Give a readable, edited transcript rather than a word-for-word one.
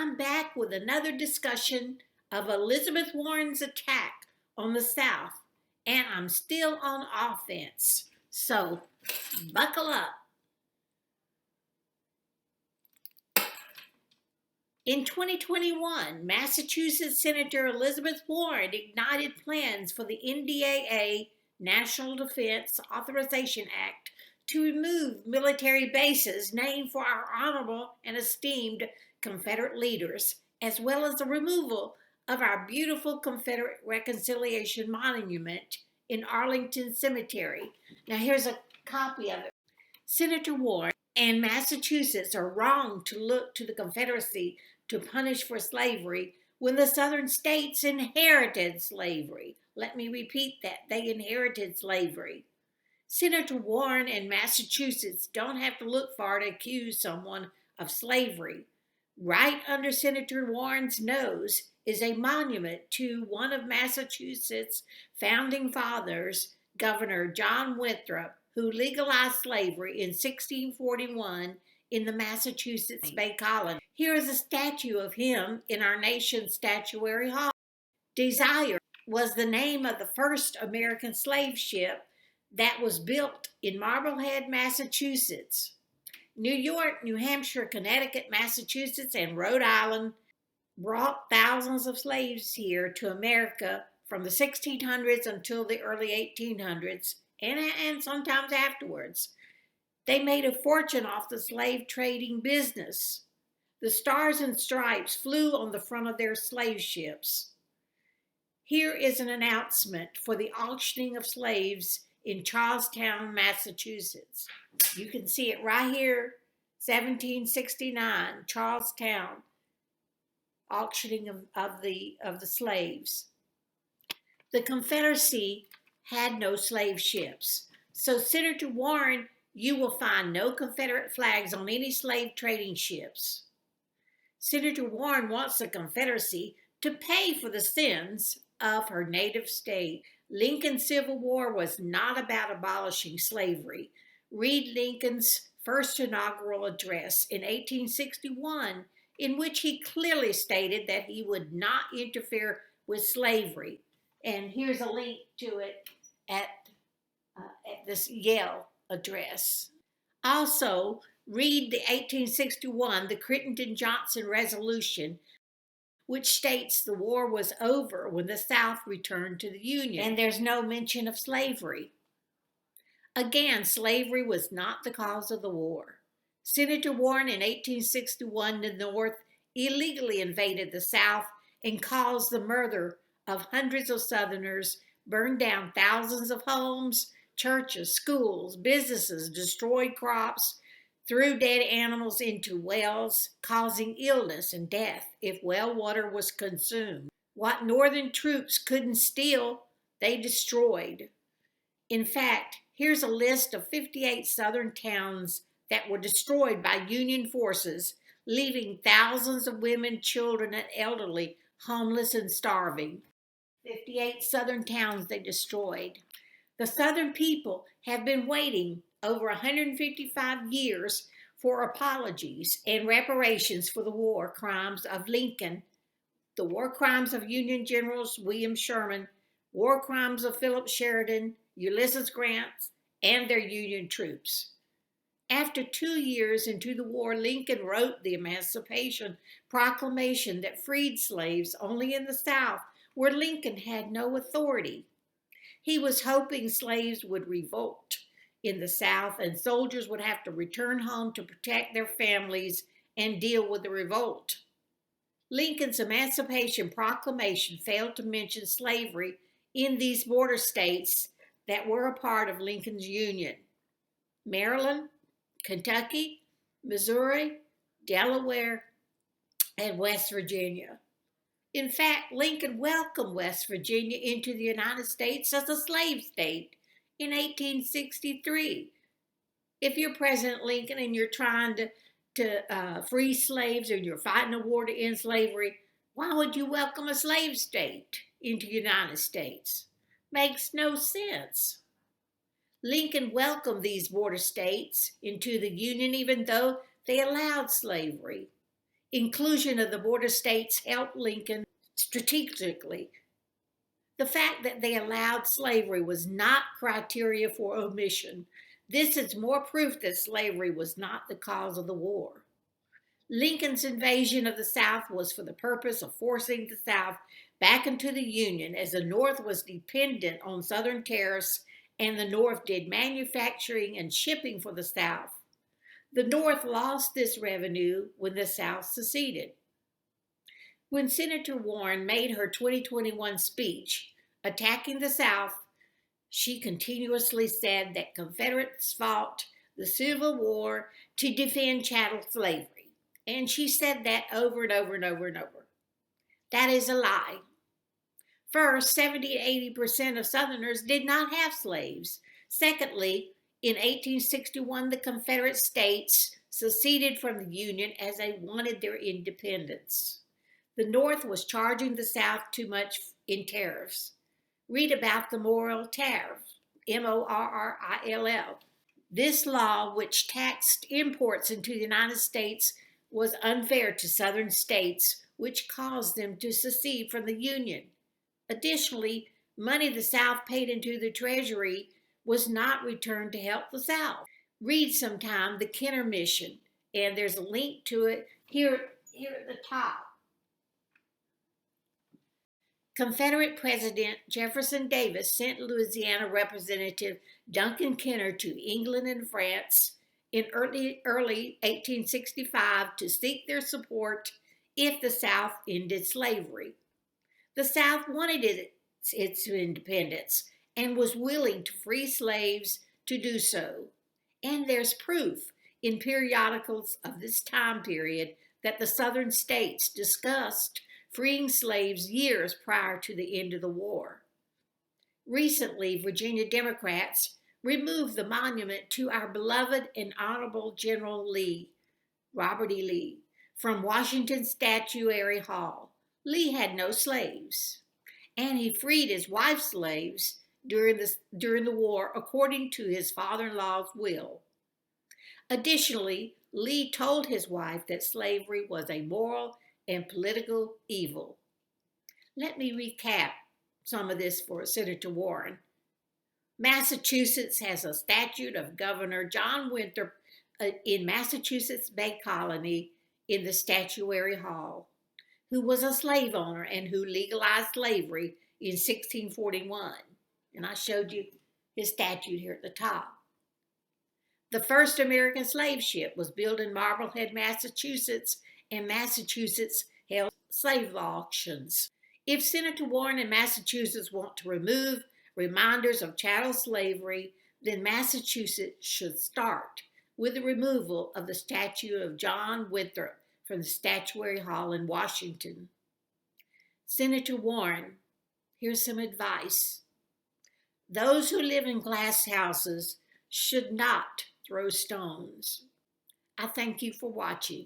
I'm back with another discussion of Elizabeth Warren's attack on the South, and I'm still on offense. So, buckle up. In 2021, Massachusetts Senator Elizabeth Warren ignited plans for the NDAA, National Defense Authorization Act, to remove military bases named for our honorable and esteemed Confederate leaders, as well as the removal of our beautiful Confederate Reconciliation Monument in Arlington Cemetery. Now, here's a copy of it. Senator Warren and Massachusetts are wrong to look to the Confederacy to punish for slavery when the southern states inherited slavery. Let me repeat that. They inherited slavery. Senator Warren and Massachusetts don't have to look far to accuse someone of slavery. Right under Senator Warren's nose is a monument to one of Massachusetts' founding fathers, Governor John Winthrop, who legalized slavery in 1641 in the Massachusetts Bay Colony. Here is a statue of him in our nation's statuary hall. Desire was the name of the first American slave ship that was built in Marblehead, Massachusetts. New York, New Hampshire, Connecticut, Massachusetts, and Rhode Island brought thousands of slaves here to America from the 1600s until the early 1800s, and sometimes afterwards. They made a fortune off the slave trading business. The stars and stripes flew on the front of their slave ships. Here is an announcement for the auctioning of slaves in Charlestown, Massachusetts. You can see it right here, 1769, Charlestown, auctioning of the slaves. The Confederacy had no slave ships. So, Senator Warren, you will find no Confederate flags on any slave trading ships. Senator Warren wants the Confederacy to pay for the sins of her native state. Lincoln's Civil War was not about abolishing slavery. Read Lincoln's first inaugural address in 1861, in which he clearly stated that he would not interfere with slavery. And here's a link to it at this Yale address. Also, read the 1861, the Crittenden-Johnson Resolution, which states the war was over when the South returned to the Union, and there's no mention of slavery. Again, slavery was not the cause of the war. Senator Warren in 1861, the North illegally invaded the South and caused the murder of hundreds of Southerners, burned down thousands of homes, churches, schools, businesses, destroyed crops, threw dead animals into wells, causing illness and death if well water was consumed. What Northern troops couldn't steal, they destroyed. In fact, here's a list of 58 Southern towns that were destroyed by Union forces, leaving thousands of women, children, and elderly homeless and starving. 58 Southern towns they destroyed. The Southern people have been waiting over 155 years for apologies and reparations for the war crimes of Lincoln, the war crimes of Union generals William Sherman, war crimes of Philip Sheridan, Ulysses Grant, and their Union troops. After 2 years into the war, Lincoln wrote the Emancipation Proclamation that freed slaves only in the South, where Lincoln had no authority. He was hoping slaves would revolt in the South and soldiers would have to return home to protect their families and deal with the revolt. Lincoln's Emancipation Proclamation failed to mention slavery in these border states that were a part of Lincoln's Union: Maryland, Kentucky, Missouri, Delaware, and West Virginia. In fact, Lincoln welcomed West Virginia into the United States as a slave state in 1863. If you're President Lincoln and you're trying to free slaves or you're fighting a war to end slavery, why would you welcome a slave state into the United States? Makes no sense. Lincoln welcomed these border states into the Union even though they allowed slavery. Inclusion of the border states helped Lincoln strategically. The fact that they allowed slavery was not criteria for omission. This is more proof that slavery was not the cause of the war. Lincoln's invasion of the South was for the purpose of forcing the South back into the Union, as the North was dependent on Southern tariffs and the North did manufacturing and shipping for the South. The North lost this revenue when the South seceded. When Senator Warren made her 2021 speech attacking the South, she continuously said that Confederates fought the Civil War to defend chattel slavery. And she said that over and over and over and over. That is a lie. First, 70 to 80% of Southerners did not have slaves. Secondly, in 1861, the Confederate States seceded from the Union as they wanted their independence. The North was charging the South too much in tariffs. Read about the Morrill Tariff, Morrill. This law, which taxed imports into the United States, was unfair to Southern states, which caused them to secede from the Union. Additionally, money the South paid into the Treasury was not returned to help the South. Read sometime the Kenner Mission, and there's a link to it here at the top. Confederate President Jefferson Davis sent Louisiana Representative Duncan Kenner to England and France in early 1865 to seek their support if the South ended slavery. The South wanted its independence and was willing to free slaves to do so. And there's proof in periodicals of this time period that the Southern states discussed freeing slaves years prior to the end of the war. Recently, Virginia Democrats removed the monument to our beloved and honorable General Lee, Robert E. Lee, from Washington Statuary Hall. Lee had no slaves, and he freed his wife's slaves during the war according to his father-in-law's will. Additionally, Lee told his wife that slavery was a moral and political evil. Let me recap some of this for Senator Warren. Massachusetts has a statute of Governor John Winthrop in Massachusetts Bay Colony in the Statuary Hall, who was a slave owner and who legalized slavery in 1641. And I showed you his statute here at the top. The first American slave ship was built in Marblehead, Massachusetts, and Massachusetts held slave auctions. If Senator Warren and Massachusetts want to remove reminders of chattel slavery, then Massachusetts should start with the removal of the statue of John Winthrop from the Statuary Hall in Washington. Senator Warren, here's some advice. Those who live in glass houses should not throw stones. I thank you for watching.